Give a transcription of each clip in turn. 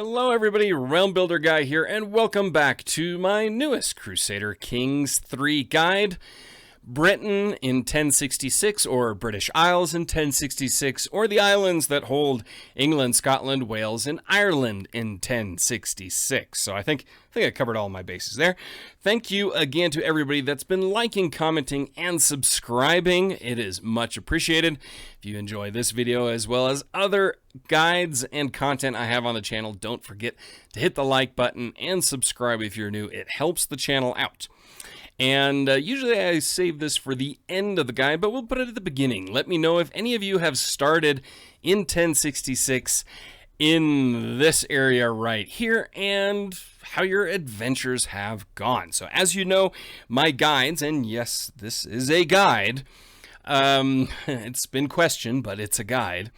Hello everybody, Realm Builder Guy here, and welcome back to my newest Crusader Kings 3 guide. Britain in 1066, or British Isles in 1066, or the islands that hold England, Scotland, Wales, and Ireland in 1066. So I think I covered all my bases there. Thank you again to everybody that's been liking, commenting, and subscribing. It is much appreciated. If you enjoy this video as well as other guides and content I have on the channel, don't forget to hit the like button and subscribe if you're new. It helps the channel out. And usually I save this for the end of the guide, but we'll put it at the beginning. Let me know if any of you have started in 1066 in this area right here and how your adventures have gone. So as you know, my guides, and yes, this is a guide, it's been questioned, but it's a guide,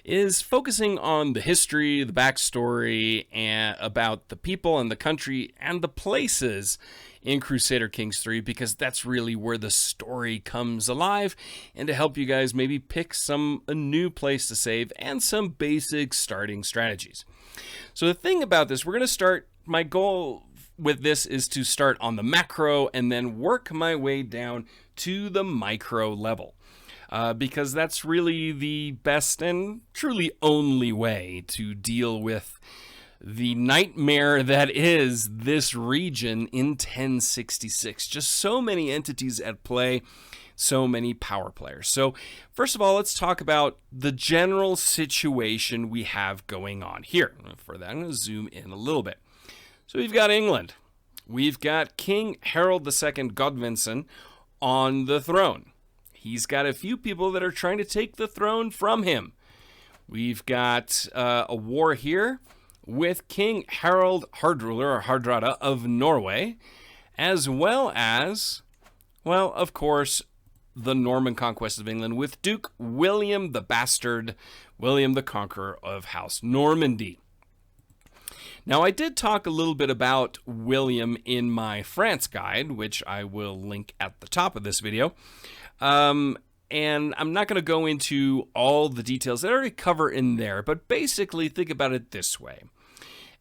is focusing on the history, the backstory, and about the people and the country and the places in Crusader Kings 3, because that's really where the story comes alive, and to help you guys maybe pick a new place to save and some basic starting strategies. So the thing about this, we're going to start, my goal with this is to start on the macro and then work my way down to the micro level. Because that's really the best and truly only way to deal with the nightmare that is this region in 1066. Just so many entities at play, so many power players. So first of all, let's talk about the general situation we have going on here. For that, I'm going to zoom in a little bit. So we've got England. We've got King Harold II Godwinson on the throne. He's got a few people that are trying to take the throne from him. We've got a war here with King Harald Hardruler, or Hardrada, of Norway, as well as, well, of course, the Norman conquest of England with Duke William the Bastard, William the Conqueror of House Normandy. Now, I did talk a little bit about William in my France guide, which I will link at the top of this video. And I'm not going to go into all the details that I already cover in there, but basically think about it this way.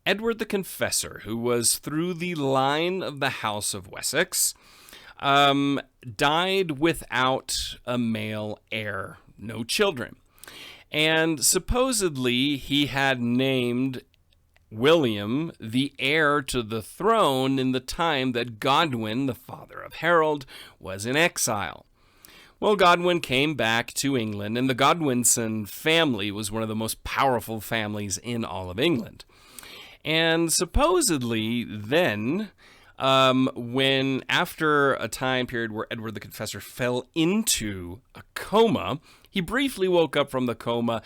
Edward the Confessor, who was through the line of the House of Wessex, died without a male heir, no children. And supposedly he had named William the heir to the throne in the time that Godwin, the father of Harold, was in exile. Well, Godwin came back to England, and the Godwinson family was one of the most powerful families in all of England. And supposedly then, when after a time period where Edward the Confessor fell into a coma, he briefly woke up from the coma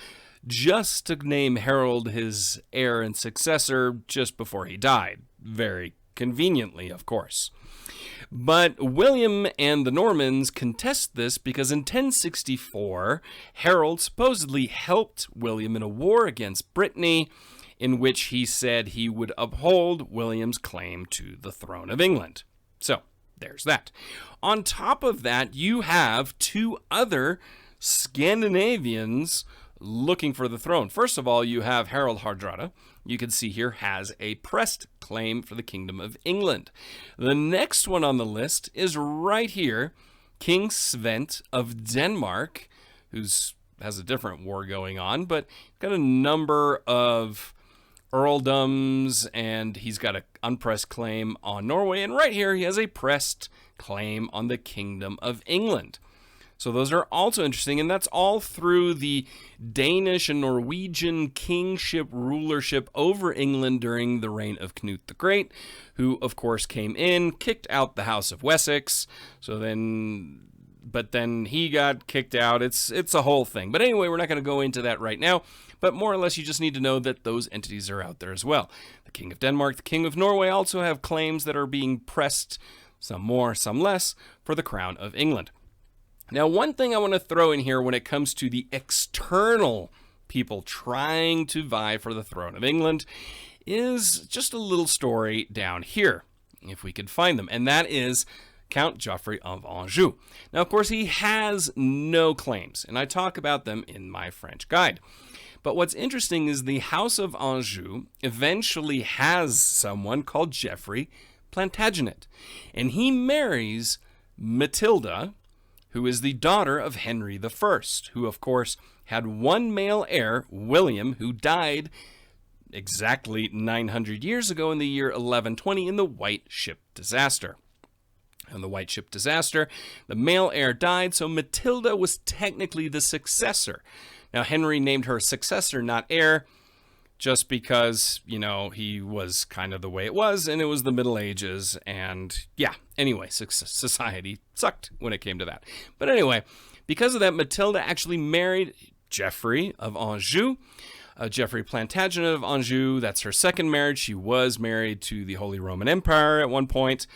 just to name Harold his heir and successor just before he died. Very conveniently, of course. But William and the Normans contest this because in 1064, Harold supposedly helped William in a war against Brittany, in which he said he would uphold William's claim to the throne of England. So, there's that. On top of that, you have two other Scandinavians looking for the throne. First of all, you have Harald Hardrada. You can see here has a pressed claim for the Kingdom of England. The next one on the list is right here, King Svend of Denmark, who has a different war going on, but got a number of earldoms, and he's got an unpressed claim on Norway, and right here he has a pressed claim on the Kingdom of England. So those are also interesting, and that's all through the Danish and Norwegian kingship rulership over England during the reign of Knut the Great, who of course came in, kicked out the House of Wessex. But then he got kicked out. It's a whole thing. But anyway, we're not going to go into that right now. But more or less, you just need to know that those entities are out there as well. The King of Denmark, the King of Norway also have claims that are being pressed, some more, some less, for the crown of England. Now, one thing I want to throw in here when it comes to the external people trying to vie for the throne of England is just a little story down here, if we could find them. And that is Count Geoffrey of Anjou. Now, of course, he has no claims, and I talk about them in my French guide. But what's interesting is the House of Anjou eventually has someone called Geoffrey Plantagenet, and he marries Matilda, who is the daughter of Henry I, who, of course, had one male heir, William, who died exactly 900 years ago in the year 1120 in the White Ship disaster. In the White Ship disaster, the male heir died, so Matilda was technically the successor. Now, Henry named her successor, not heir, just because, you know, he was kind of the way it was, and it was the Middle Ages, and yeah, anyway, society sucked when it came to that. But anyway, because of that, Matilda actually married Geoffrey of Anjou, Geoffrey Plantagenet of Anjou. That's her second marriage. She was married to the Holy Roman Empire at one point.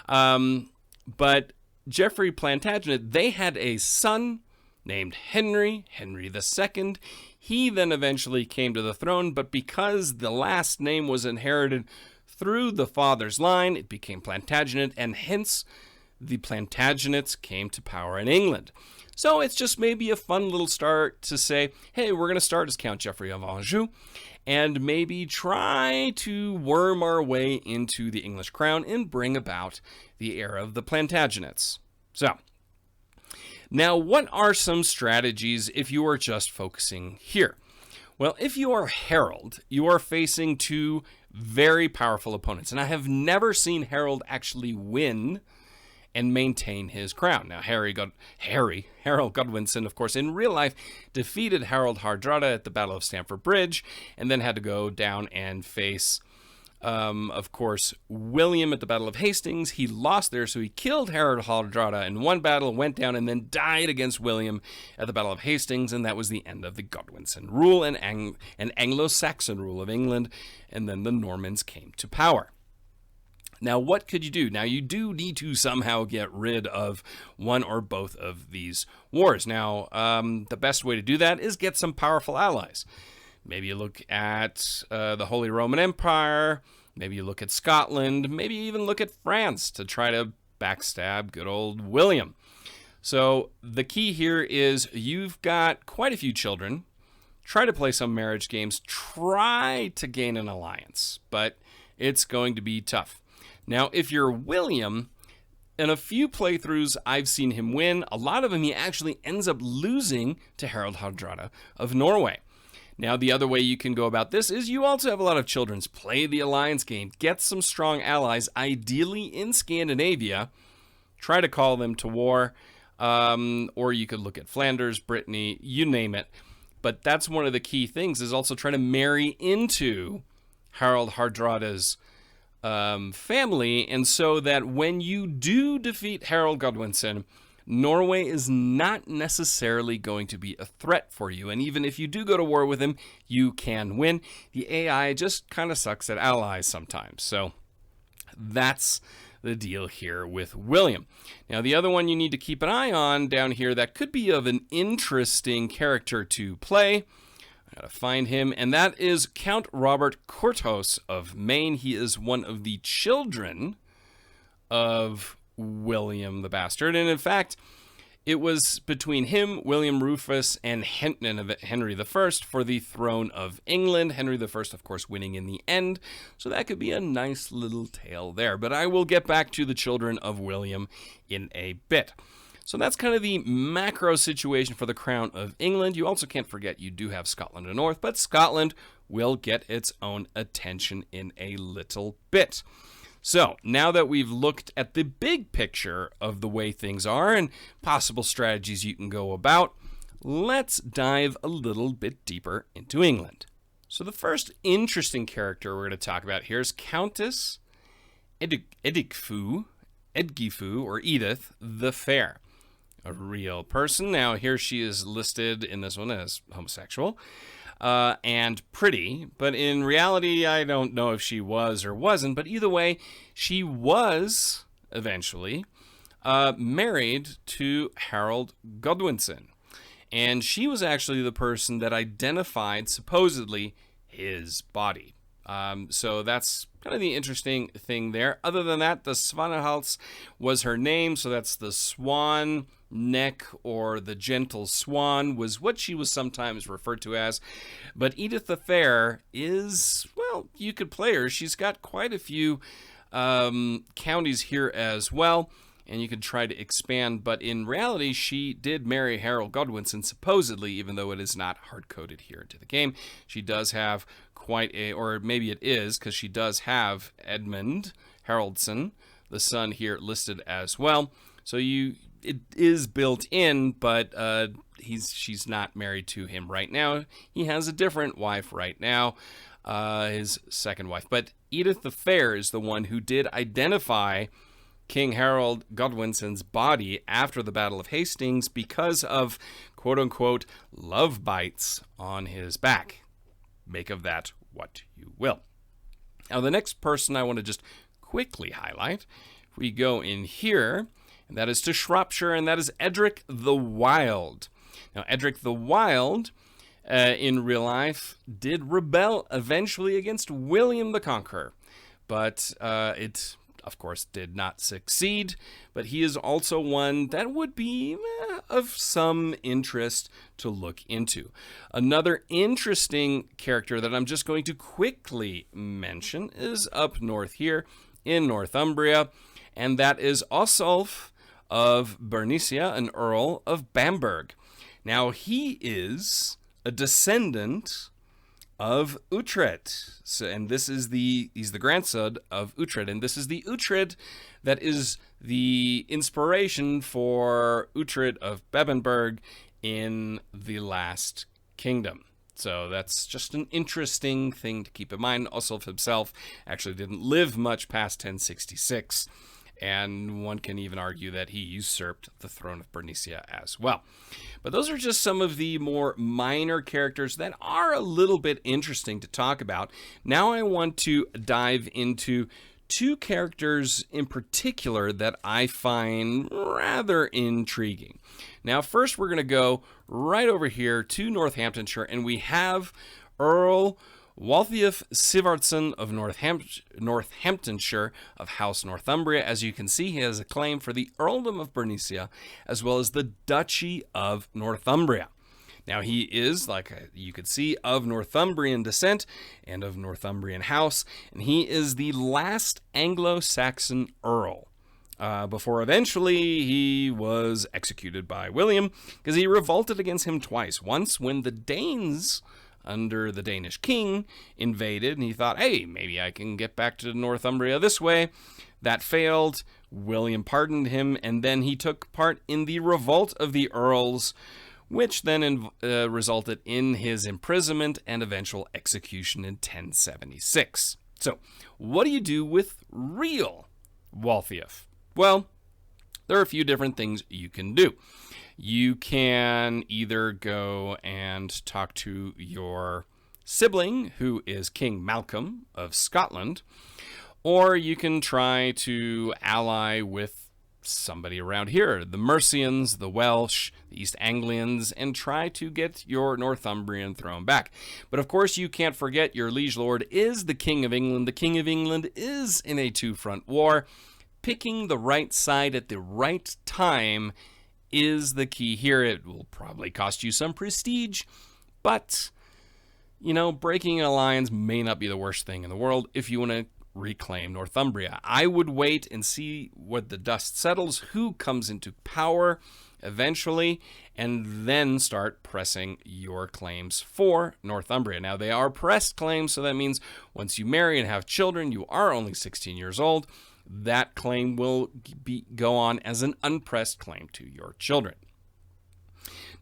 But Geoffrey Plantagenet, they had a son named Henry II. He then eventually came to the throne, but because the last name was inherited through the father's line, it became Plantagenet, and hence the Plantagenets came to power in England. So it's just maybe a fun little start to say, hey, we're going to start as Count Geoffrey of Anjou, and maybe try to worm our way into the English crown and bring about the era of the Plantagenets. So, now what are some strategies if you are just focusing here? Well, if you are Harold, you are facing two very powerful opponents, and I have never seen Harold actually win and maintain his crown. Now, Harold Godwinson, of course, in real life, defeated Harold Hardrada at the Battle of Stamford Bridge, and then had to go down and face, of course, William at the Battle of Hastings. He lost there, so he killed Harold Hardrada in one battle, went down, and then died against William at the Battle of Hastings, and that was the end of the Godwinson rule and Anglo-Saxon rule of England, and then the Normans came to power. Now, what could you do? Now, you do need to somehow get rid of one or both of these wars. Now, the best way to do that is get some powerful allies. Maybe you look at the Holy Roman Empire. Maybe you look at Scotland. Maybe you even look at France to try to backstab good old William. So the key here is you've got quite a few children. Try to play some marriage games. Try to gain an alliance, but it's going to be tough. Now, if you're William, in a few playthroughs I've seen him win. A lot of them he actually ends up losing to Harald Hardrada of Norway. Now, the other way you can go about this is you also have a lot of children. Play the alliance game. Get some strong allies, ideally in Scandinavia. Try to call them to war. Or you could look at Flanders, Brittany, you name it. But that's one of the key things, is also try to marry into Harald Hardrada's family, and so that when you do defeat Harold Godwinson, Norway is not necessarily going to be a threat for you, and even if you do go to war with him, you can win. The AI just kind of sucks at allies sometimes, so that's the deal here with William. Now, the other one you need to keep an eye on down here that could be of an interesting character to play, I gotta find him, and that is Count Robert Courtehouse of Maine. He is one of the children of William the Bastard, and in fact, it was between him, William Rufus, and Henry I for the throne of England. Henry I, of course, winning in the end, so that could be a nice little tale there. But I will get back to the children of William in a bit. So that's kind of the macro situation for the crown of England. You also can't forget you do have Scotland and North, but Scotland will get its own attention in a little bit. So now that we've looked at the big picture of the way things are and possible strategies you can go about, let's dive a little bit deeper into England. So the first interesting character we're going to talk about here is Countess Edgifu, or Edith the Fair. A real person. Now, here she is listed in this one as homosexual and pretty, but in reality, I don't know if she was or wasn't, but either way, she was eventually married to Harold Godwinson, and she was actually the person that identified, supposedly, his body. So that's kind of the interesting thing there. Other than that, the Svanehals was her name, so that's the swan neck or the gentle swan was what she was sometimes referred to as. But Edith the Fair is, well, you could play her. She's got quite a few counties here as well, and you could try to expand, but in reality, she did marry Harold Godwinson, supposedly, even though it is not hard-coded here into the game. She does have quite a, or maybe it is, because she does have Edmund Haraldson, the son here, listed as well. So it is built in, but she's not married to him right now. He has a different wife right now, his second wife. But Edith the Fair is the one who did identify King Harold Godwinson's body after the Battle of Hastings because of quote-unquote love bites on his back. Make of that what you will. Now, the next person I want to just quickly highlight, if we go in here, and that is to Shropshire, and that is Edric the Wild. Now, Edric the Wild, in real life, did rebel eventually against William the Conqueror, but it, of course, did not succeed. But he is also one that would be of some interest to look into. Another interesting character that I'm just going to quickly mention is up north here in Northumbria, and that is Ossulf of Bernicia, an Earl of Bamberg. Now, he is a descendant of Uhtred. So, and this is he's the grandson of Uhtred, and this is the Uhtred that is the inspiration for Uhtred of Bebbanburg in the Last Kingdom. So that's just an interesting thing to keep in mind. Ossulf himself actually didn't live much past 1066, and one can even argue that he usurped the throne of Bernicia as well. But those are just some of the more minor characters that are a little bit interesting to talk about. Now I want to dive into two characters in particular that I find rather intriguing. Now, first we're going to go right over here to Northamptonshire, and we have Earl Waltheof Sivardsson of Northamptonshire of House Northumbria. As you can see, he has a claim for the Earldom of Bernicia as well as the Duchy of Northumbria. Now, he is, like you could see, of Northumbrian descent and of Northumbrian house, and he is the last Anglo-Saxon earl. Before eventually he was executed by William because he revolted against him twice. Once when the Danes under the Danish king invaded, and he thought, hey, maybe I can get back to Northumbria this way. That failed. William pardoned him, and then he took part in the revolt of the earls, which then resulted in his imprisonment and eventual execution in 1076. So, what do you do with real Waltheof? Well, there are a few different things you can do. You can either go and talk to your sibling, who is King Malcolm of Scotland, or you can try to ally with somebody around here, the Mercians, the Welsh, the East Anglians, and try to get your Northumbrian throne back. But of course, you can't forget your liege lord is the King of England. The King of England is in a two-front war. Picking the right side at the right time is the key here. It will probably cost you some prestige, but, you know, breaking an alliance may not be the worst thing in the world if you want to reclaim Northumbria. I would wait and see what the dust settles, who comes into power eventually, and then start pressing your claims for Northumbria. Now, they are pressed claims, so that means once you marry and have children, you are only 16 years old. That claim will go on as an unpressed claim to your children.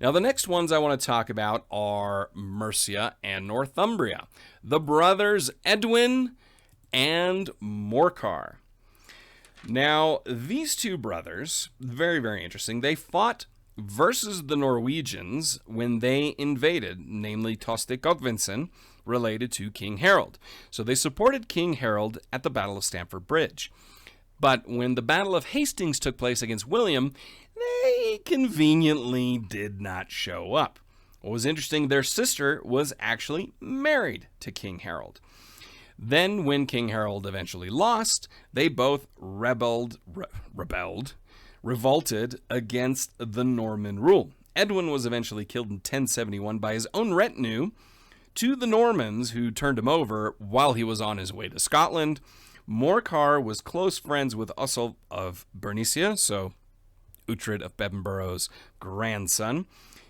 Now, the next ones I want to talk about are Mercia and Northumbria. The brothers Edwin and Morcar. Now, these two brothers, very, very interesting. They fought versus the Norwegians when they invaded, namely Toste Godvinson, related to King Harold. So they supported King Harold at the Battle of Stamford Bridge. But when the Battle of Hastings took place against William, they conveniently did not show up. What was interesting, their sister was actually married to King Harold. Then, when King Harold eventually lost, they both revolted against the Norman rule. Edwin was eventually killed in 1071 by his own retinue to the Normans, who turned him over while he was on his way to Scotland. Morcar was close friends with Oswald of Bernicia, so Uhtred of Bebbanburgh's grandson.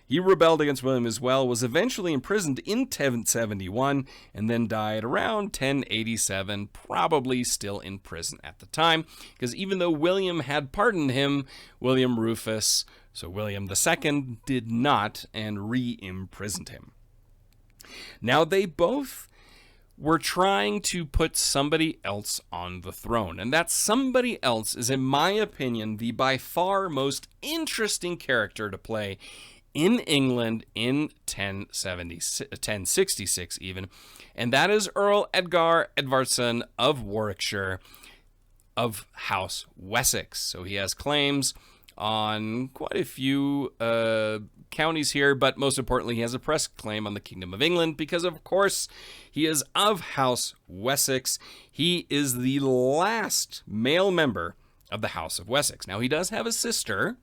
He rebelled against William as well, was eventually imprisoned in 1071, and then died around 1087, probably still in prison at the time, because even though William had pardoned him, William Rufus, so William II, did not, and re-imprisoned him. Now, they both were trying to put somebody else on the throne, and that somebody else is, in my opinion, the by far most interesting character to play in England in 1066 even, and that is Earl Edgar Edvardson of Warwickshire of House Wessex. So he has claims on quite a few counties here, but most importantly, he has a press claim on the Kingdom of England because, of course, he is of House Wessex. He is the last male member of the House of Wessex. Now, he does have a sister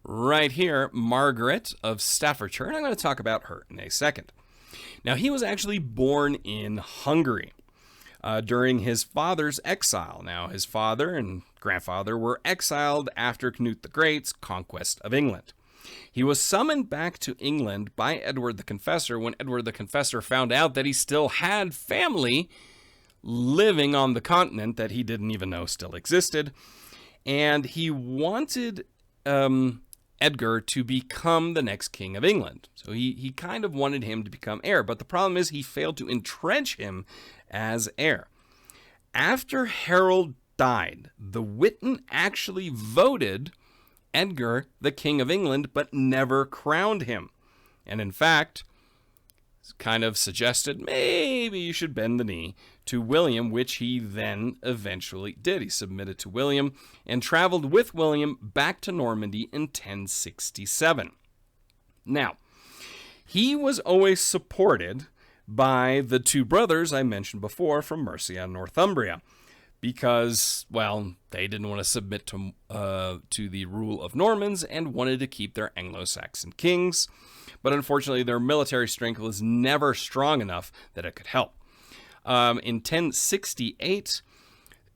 right here, Margaret of Staffordshire, and I'm going to talk about her in a second. Now, he was actually born in Hungary during his father's exile. Now, his father and grandfather were exiled after Canute the Great's conquest of England. He was summoned back to England by Edward the Confessor when Edward the Confessor found out that he still had family living on the continent that he didn't even know still existed, and he wanted Edgar to become the next king of England. So he kind of wanted him to become heir, but the problem is he failed to entrench him as heir. After Harold died, the Witan actually voted Edgar the King of England, but never crowned him. And in fact, kind of suggested maybe you should bend the knee to William, which he then eventually did. He submitted to William and traveled with William back to Normandy in 1067. Now, he was always supported by the two brothers I mentioned before from Mercia and Northumbria, because, well, they didn't want to submit to the rule of Normans and wanted to keep their Anglo-Saxon kings. But unfortunately, their military strength was never strong enough that it could help. In 1068,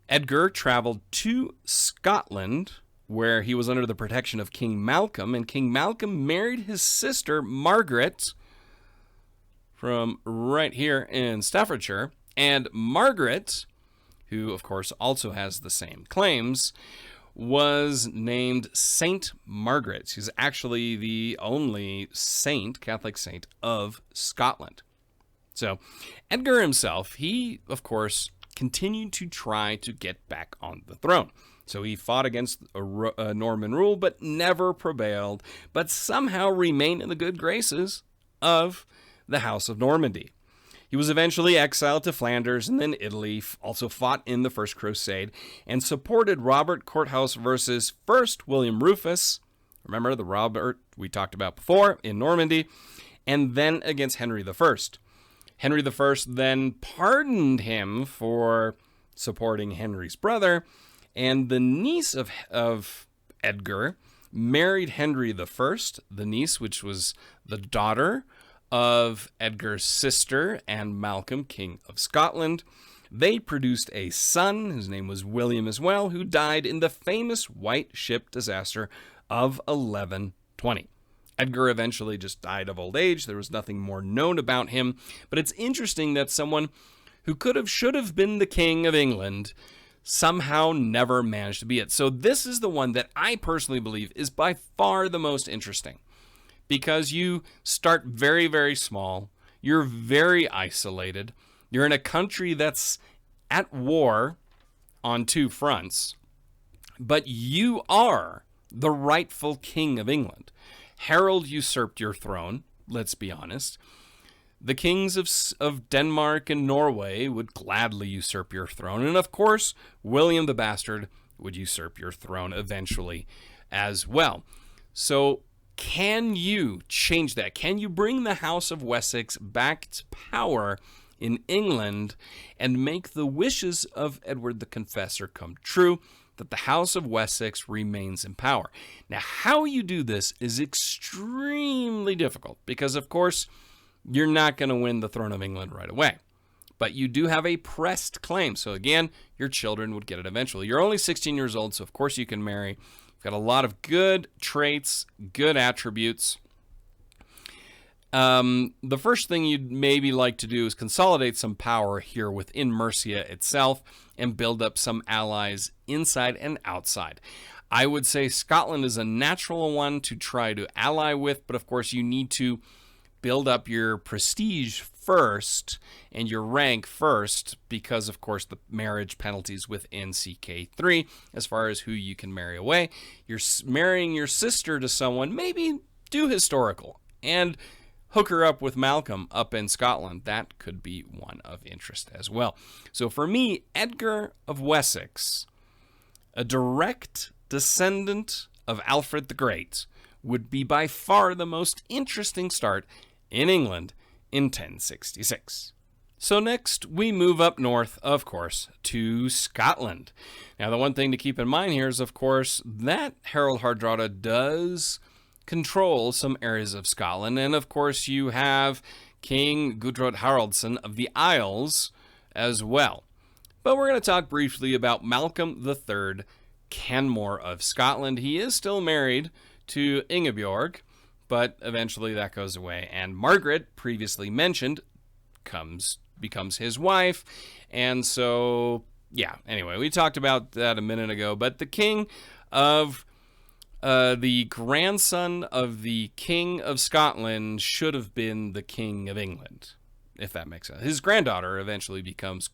Edgar traveled to Scotland, where he was under the protection of King Malcolm, and King Malcolm married his sister, Margaret, from right here in Staffordshire. And Margaret, who, of course, also has the same claims, was named Saint Margaret. She's actually the only saint, Catholic saint, of Scotland. So Edgar himself, he, of course, continued to try to get back on the throne. So he fought against a Norman rule, but never prevailed, but somehow remained in the good graces of the House of Normandy. He was eventually exiled to Flanders and then Italy, also fought in the First Crusade, and supported Robert Courthouse versus first William Rufus, remember the Robert we talked about before, in Normandy, and then against Henry I. Henry I then pardoned him for supporting Henry's brother, and the niece of Edgar married Henry I, the niece, which was the daughter of Edgar's sister and Malcolm, King of Scotland. They produced a son, whose name was William as well, who died in the famous White Ship disaster of 1120. Edgar eventually just died of old age. There was nothing more known about him, but it's interesting that someone who should have been the King of England somehow never managed to be it. So this is the one that I personally believe is by far the most interesting, because you start very, very small. You're very isolated. You're in a country that's at war on two fronts, but you are the rightful King of England. Harold usurped your throne, let's be honest. The kings of Denmark and Norway would gladly usurp your throne. And of course, William the Bastard would usurp your throne eventually as well. So can you change that? Can you bring the House of Wessex back to power in England and make the wishes of Edward the Confessor come true, that the House of Wessex remains in power. Now, how you do this is extremely difficult because, of course, you're not going to win the throne of England right away. But you do have a pressed claim. So again, your children would get it eventually. You're only 16 years old, so of course you can marry. You've got a lot of good traits, good attributes. The first thing you'd maybe like to do is consolidate some power here within Mercia itself and build up some allies inside and outside. I would say Scotland is a natural one to try to ally with, but of course you need to build up your prestige first and your rank first because, of course, the marriage penalties within CK3 as far as who you can marry away. You're marrying your sister to someone, maybe do historical and hook her up with Malcolm up in Scotland. That could be one of interest as well. So for me, Edgar of Wessex, a direct descendant of Alfred the Great, would be by far the most interesting start in England in 1066. So next, we move up north, of course, to Scotland. Now, the one thing to keep in mind here is, of course, that Harold Hardrada does control some areas of Scotland, and of course, you have King Gudrod Haraldsson of the Isles as well. But we're going to talk briefly about Malcolm III, Canmore of Scotland. He is still married to Ingeborg, but eventually that goes away. And Margaret, previously mentioned, becomes his wife. And so, yeah, anyway, we talked about that a minute ago. But the king of the grandson of the King of Scotland should have been the King of England, if that makes sense. His granddaughter eventually becomes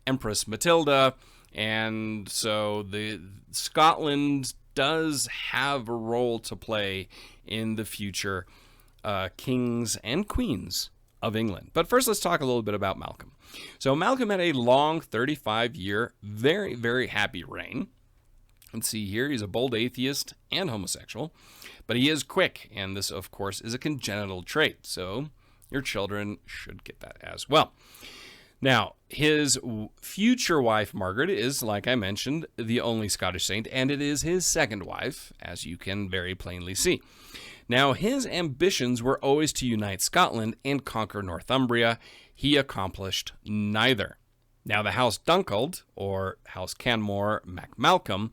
Empress Matilda. And so the Scotland does have a role to play in the future kings and queens of England. But first, let's talk a little bit about Malcolm. So Malcolm had a long 35-year, very, very happy reign. Let's see here, he's a bold atheist and homosexual, but he is quick, and this, of course, is a congenital trait, so your children should get that as well. Now, his future wife, Margaret, is, like I mentioned, the only Scottish saint, and it is his second wife, as you can very plainly see. Now, his ambitions were always to unite Scotland and conquer Northumbria. He accomplished neither. Now, the House Dunkeld, or House Canmore MacMalcolm,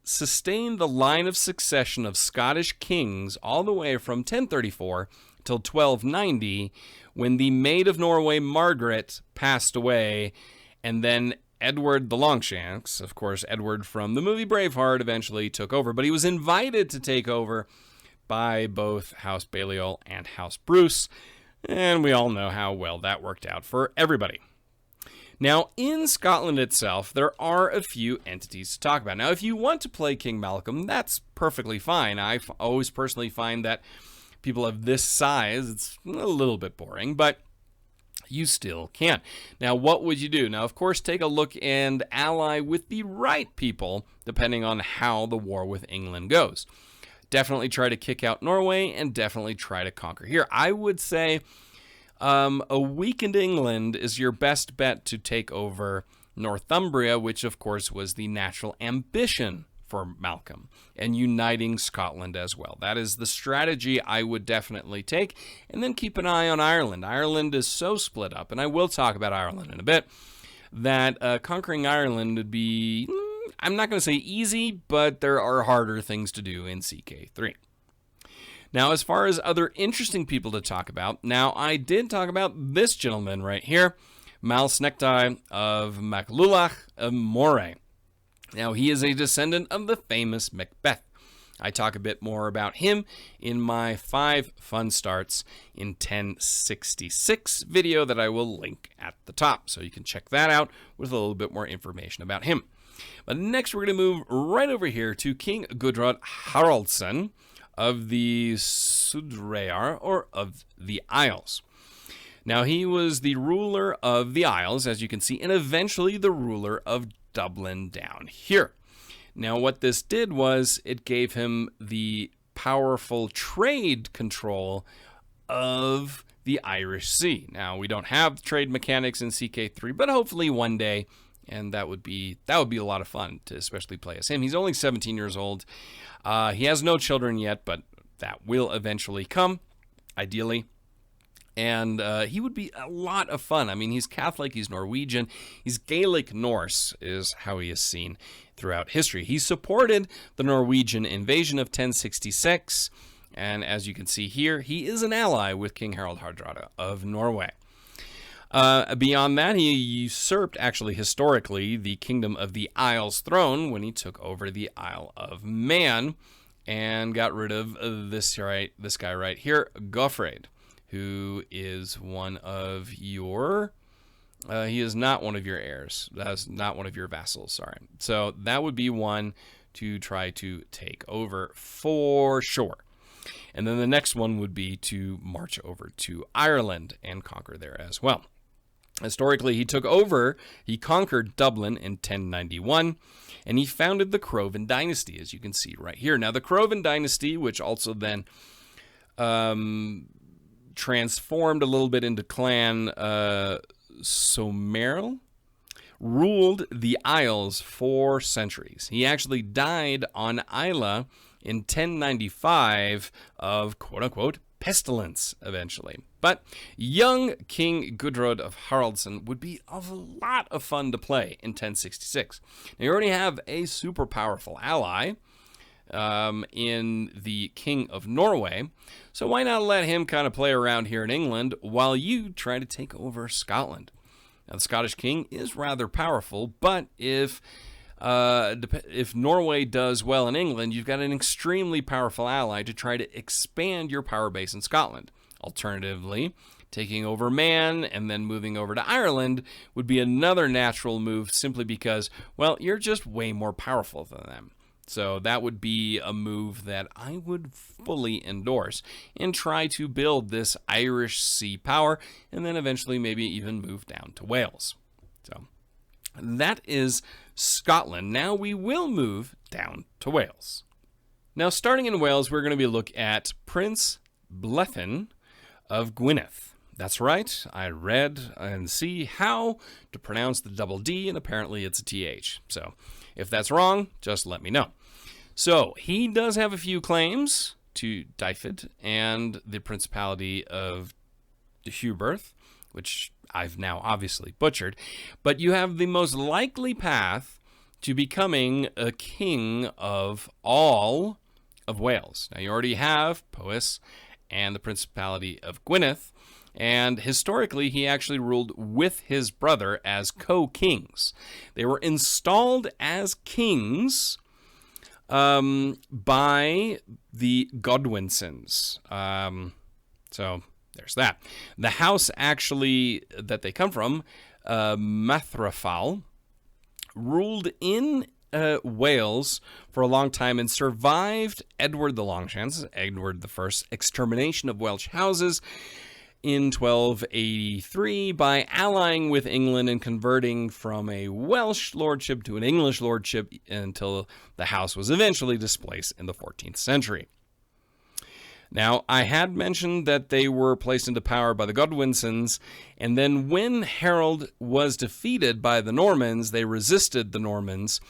sustained the line of succession of Scottish kings all the way from 1034 till 1290, when the Maid of Norway, Margaret, passed away, and then Edward the Longshanks, of course, Edward from the movie Braveheart, eventually took over, but he was invited to take over by both House Balliol and House Bruce, and we all know how well that worked out for everybody. Now, in Scotland itself, there are a few entities to talk about. Now, if you want to play King Malcolm, that's perfectly fine. I always personally find that people of this size, it's a little bit boring, but you still can. Now, what would you do? Now, of course, take a look and ally with the right people, depending on how the war with England goes. Definitely try to kick out Norway and definitely try to conquer here. I would say a weakened England is your best bet to take over Northumbria, which, of course, was the natural ambition for Malcolm, and uniting Scotland as well. That is the strategy I would definitely take. And then keep an eye on Ireland. Ireland is so split up, and I will talk about Ireland in a bit, that conquering Ireland would be, I'm not going to say easy, but there are harder things to do in CK3. Now, as far as other interesting people to talk about, now I did talk about this gentleman right here, Mal Snectai of Maclulach of Moray. Now, he is a descendant of the famous Macbeth. I talk a bit more about him in my 5 fun starts in 1066 video that I will link at the top, so you can check that out with a little bit more information about him. But next, we're going to move right over here to King Gudrod Haraldsson of the Sudreyar, or of the Isles. Now, he was the ruler of the Isles, as you can see, and eventually the ruler of Dublin down here. Now, what this did was it gave him the powerful trade control of the Irish Sea. Now, we don't have trade mechanics in CK3, but hopefully one day, and that would be a lot of fun to especially play as him. He's only 17 years old. He has no children yet, but that will eventually come, ideally. And he would be a lot of fun. I mean, he's Catholic, he's Norwegian, he's Gaelic Norse is how he is seen throughout history. He supported the Norwegian invasion of 1066, and as you can see here, he is an ally with King Harald Hardrada of Norway. Beyond that, he usurped, actually historically, the Kingdom of the Isles throne when he took over the Isle of Man and got rid of this guy right here, Gofraid, who is one of your... he is not one of your heirs. That's not one of your vassals, sorry. So that would be one to try to take over for sure. And then the next one would be to march over to Ireland and conquer there as well. Historically, he conquered Dublin in 1091, and he founded the Crovan dynasty, as you can see right here. Now, the Crovan dynasty, which also then transformed a little bit into Clan Someril, ruled the Isles for centuries. He actually died on Islay in 1095 of quote-unquote pestilence eventually. But young King Gudrod of Haraldsson would be a lot of fun to play in 1066. Now, you already have a super powerful ally in the King of Norway, so why not let him kind of play around here in England while you try to take over Scotland? Now, the Scottish king is rather powerful, but if Norway does well in England, you've got an extremely powerful ally to try to expand your power base in Scotland. Alternatively, taking over Man and then moving over to Ireland would be another natural move simply because, well, you're just way more powerful than them. So that would be a move that I would fully endorse and try to build this Irish sea power and then eventually maybe even move down to Wales. So that is Scotland. Now we will move down to Wales. Now, starting in Wales, we're going to be looking at Prince Blethyn of Gwynedd. That's right, I read and see how to pronounce the double D, and apparently it's a TH. So if that's wrong, just let me know. So he does have a few claims to Dyfed and the Principality of Deheubarth, which I've now obviously butchered, but you have the most likely path to becoming a king of all of Wales. Now, you already have Powys and the Principality of Gwynedd, and historically, he actually ruled with his brother as co-kings. They were installed as kings by the Godwinsons. So there's that. The house actually that they come from, Mathrafal, ruled in Wales for a long time and survived Edward the Longchances, Edward the First's extermination of Welsh houses in 1283 by allying with England and converting from a Welsh lordship to an English lordship until the house was eventually displaced in the 14th century. Now, I had mentioned that they were placed into power by the Godwinsons, and then when Harold was defeated by the Normans, they resisted the Normans.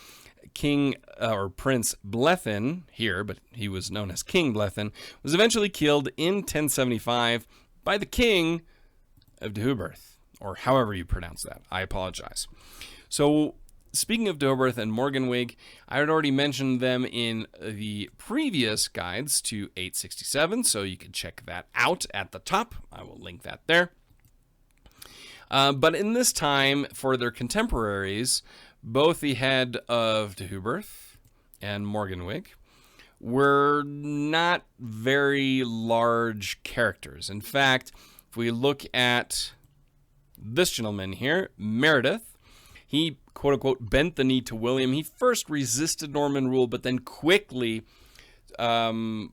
Prince Blethyn here, but he was known as King Blethyn, was eventually killed in 1075 by the King of Deheubarth, or however you pronounce that. I apologize. So, speaking of Deheubarth and Morganwig, I had already mentioned them in the previous guides to 867, so you can check that out at the top. I will link that there. But in this time, for their contemporaries, both the head of Deheubarth and Morganwig were not very large characters. In fact, if we look at this gentleman here, Meredith, he, quote-unquote, bent the knee to William. He first resisted Norman rule, but then quickly told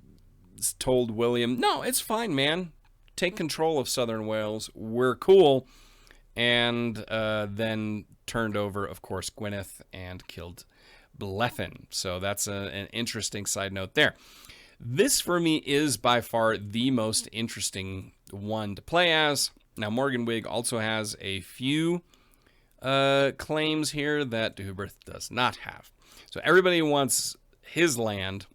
William, no, it's fine, man. Take control of Southern Wales. We're cool. And then turned over, of course, Gwynedd and killed Blethyn. So that's an interesting side note there. This, for me, is by far the most interesting one to play as. Now, Morganwig also has a few claims here that Deheubarth does not have. So everybody wants his land,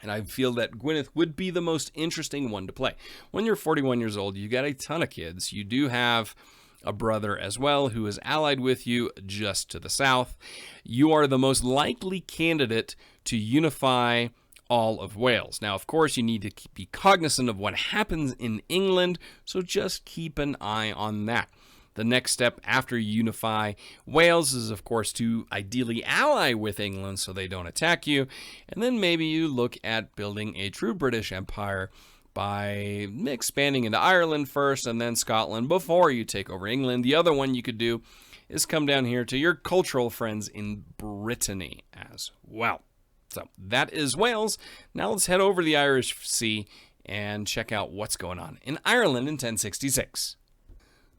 and I feel that Gwynedd would be the most interesting one to play. When you're 41 years old, you got a ton of kids. You do have a brother as well who is allied with you just to the south. You are the most likely candidate to unify all of Wales. Now, of course, you need to be cognizant of what happens in England, so just keep an eye on that. The next step after you unify Wales is, of course, to ideally ally with England so they don't attack you. And then maybe you look at building a true British Empire by expanding into Ireland first and then Scotland before you take over England. The other one you could do is come down here to your cultural friends in Brittany as well. So that is Wales. Now let's head over the Irish Sea and check out what's going on in Ireland in 1066.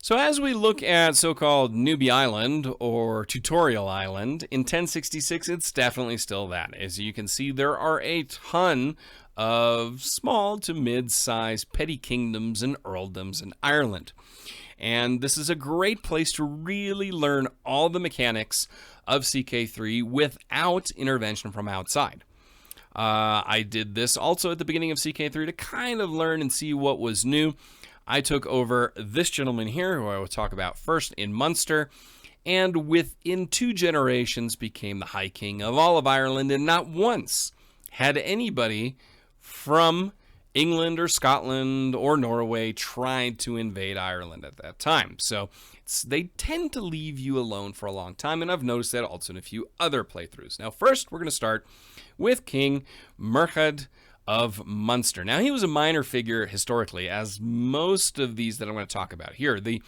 So as we look at so-called Newbie Island or Tutorial Island, in 1066 it's definitely still that. As you can see, there are a ton of small to mid-sized petty kingdoms and earldoms in Ireland. And this is a great place to really learn all the mechanics of CK3 without intervention from outside. I did this also at the beginning of CK3 to kind of learn and see what was new. I took over this gentleman here, who I will talk about first, in Munster, and within 2 generations became the High King of all of Ireland, and not once had anybody from England or Scotland or Norway tried to invade Ireland at that time. So they tend to leave you alone for a long time, and I've noticed that also in a few other playthroughs. Now, first, we're going to start with King Murchad of Munster. Now, he was a minor figure historically, as most of these that I'm going to talk about here. The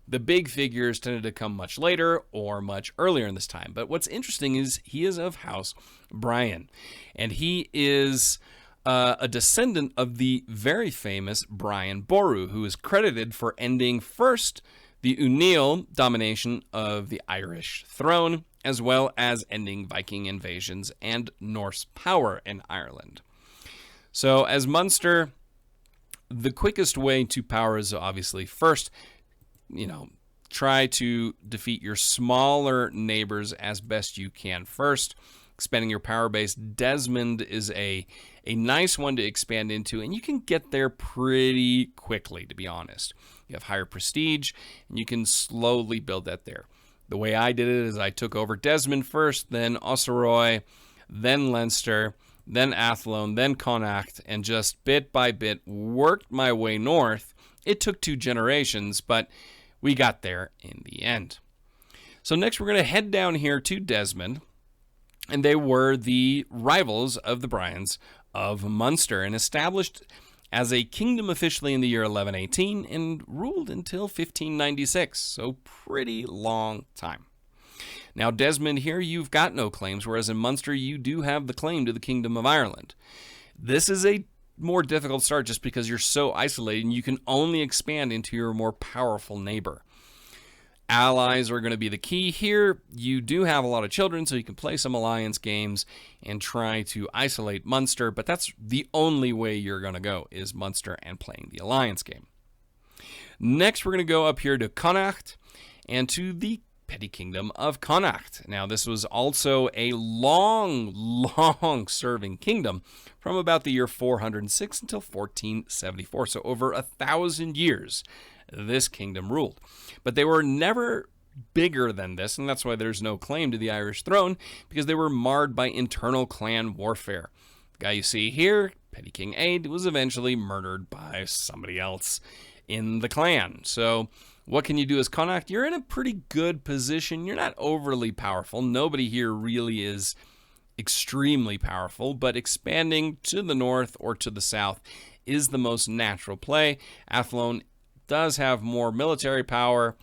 big figures tended to come much later or much earlier in this time. But what's interesting is he is of House Brian, and he is a descendant of the very famous Brian Boru, who is credited for ending first the O'Neill domination of the Irish throne, as well as ending Viking invasions and Norse power in Ireland. So as Munster, the quickest way to power is obviously first, try to defeat your smaller neighbors as best you can first, expanding your power base. Desmond is a nice one to expand into, and you can get there pretty quickly, to be honest. You have higher prestige, and you can slowly build that there. The way I did it is I took over Desmond first, then Osseroy, then Leinster, then Athlone, then Connacht, and just bit by bit worked my way north. It took 2 generations, but we got there in the end. So next we're going to head down here to Desmond, and they were the rivals of the Bryans of Munster, and established as a kingdom officially in the year 1118 and ruled until 1596, so pretty long time. Now, Desmond here, you've got no claims, whereas in Munster, you do have the claim to the Kingdom of Ireland. This is a more difficult start just because you're so isolated, and you can only expand into your more powerful neighbor. Allies are going to be the key here. You do have a lot of children, so you can play some alliance games and try to isolate Munster, but that's the only way you're going to go, is Munster and playing the alliance game. Next, we're going to go up here to Connacht and to the petty kingdom of Connacht. Now, this was also a long serving kingdom from about the year 406 until 1474. So over 1,000 years, this kingdom ruled. But they were never bigger than this, and that's why there's no claim to the Irish throne, because they were marred by internal clan warfare. The guy you see here, Petty King Aed, was eventually murdered by somebody else in the clan. So what can you do as Connacht? You're in a pretty good position. You're not overly powerful. Nobody here really is extremely powerful, but expanding to the north or to the south is the most natural play. Athlone does have more military power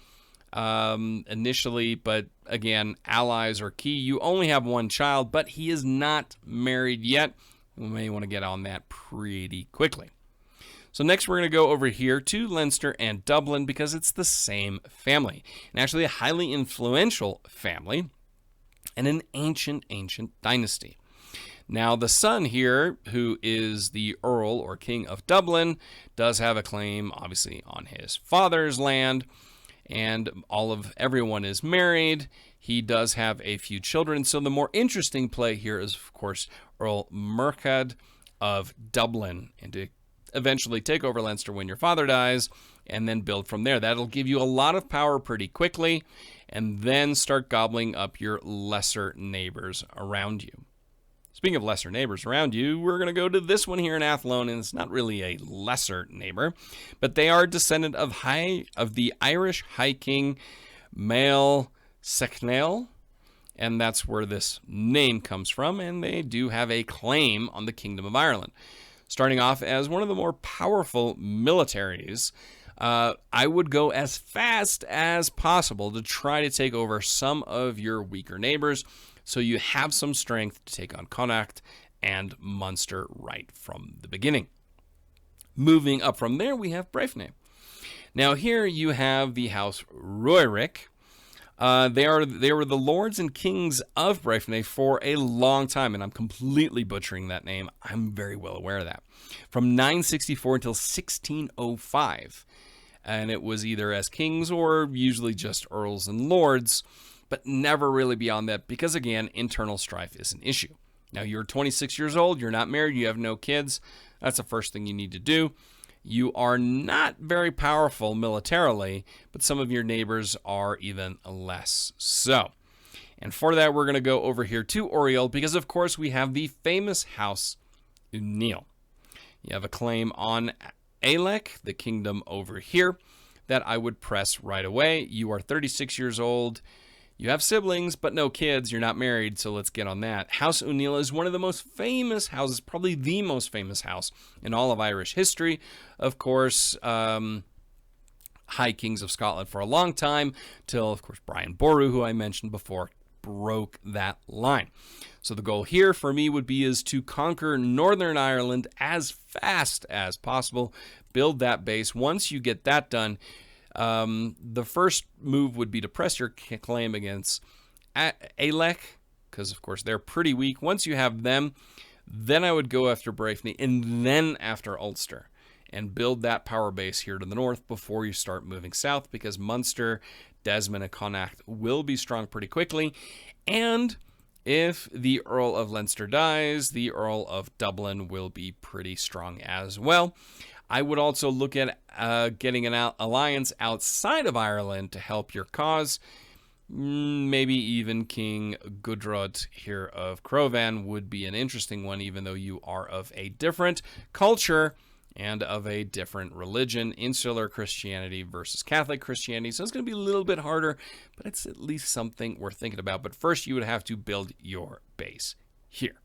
initially, but again, allies are key. You only have one child, but he is not married yet. We may want to get on that pretty quickly. So next we're going to go over here to Leinster and Dublin because it's the same family, and actually a highly influential family and an ancient dynasty. Now, the son here, who is the Earl or King of Dublin, does have a claim, obviously, on his father's land, and everyone is married. He does have a few children. So the more interesting play here is, of course, Earl Murchad of Dublin, and to eventually take over Leinster when your father dies, and then build from there. That'll give you a lot of power pretty quickly, and then start gobbling up your lesser neighbors around you. Speaking of lesser neighbors around you, we're going to go to this one here in Athlone, and it's not really a lesser neighbor, but they are descendant of the Irish High King Mael Sechnaill, and that's where this name comes from, and they do have a claim on the Kingdom of Ireland. Starting off as one of the more powerful militaries, I would go as fast as possible to try to take over some of your weaker neighbors, so you have some strength to take on Connacht and Munster right from the beginning. Moving up from there, we have Breifne. Now here you have the House Ruarich. They were the lords and kings of Breifne for a long time, and I'm completely butchering that name. I'm very well aware of that. From 964 until 1605. And it was either as kings or usually just earls and lords, but never really beyond that because, again, internal strife is an issue. Now, you're 26 years old, you're not married, you have no kids. That's the first thing you need to do. You are not very powerful militarily, but some of your neighbors are even less so. And for that, we're going to go over here to Oriel because, of course, we have the famous House O'Neill. You have a claim on Ailech, the kingdom over here, that I would press right away. You are 36 years old. You have siblings, but no kids. You're not married, so let's get on that. House O'Neill is one of the most famous houses, probably the most famous house in all of Irish history. Of course, High Kings of Scotland for a long time, till, of course, Brian Boru, who I mentioned before, broke that line. So the goal here for me would be is to conquer Northern Ireland as fast as possible, build that base. Once you get that done, the first move would be to press your claim against Ailech, because of course they're pretty weak. Once you have them, then I would go after Breifne and then after Ulster and build that power base here to the north before you start moving south, because Munster, Desmond, and Connacht will be strong pretty quickly. And if the Earl of Leinster dies, the Earl of Dublin will be pretty strong as well. I would also look at getting an alliance outside of Ireland to help your cause. Maybe even King Gudrod here of Crovan would be an interesting one, even though you are of a different culture and of a different religion, insular Christianity versus Catholic Christianity. So it's going to be a little bit harder, but it's at least something worth thinking about. But first, you would have to build your base here.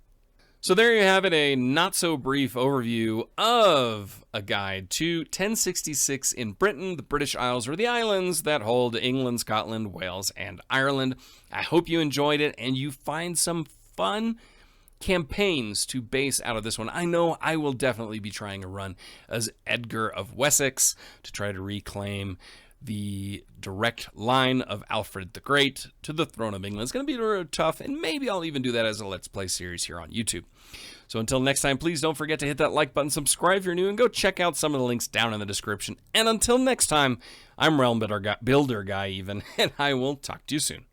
So there you have it, a not-so-brief overview of a guide to 1066 in Britain, the British Isles, or the islands that hold England, Scotland, Wales, and Ireland. I hope you enjoyed it and you find some fun campaigns to base out of this one. I know I will definitely be trying a run as Edgar of Wessex to try to reclaim the direct line of Alfred the Great to the throne of England. It's going to be really tough, and maybe I'll even do that as a Let's Play series here on YouTube. So until next time, please don't forget to hit that like button, subscribe if you're new, and go check out some of the links down in the description. And until next time, I'm Realm Builder Guy, and I will talk to you soon.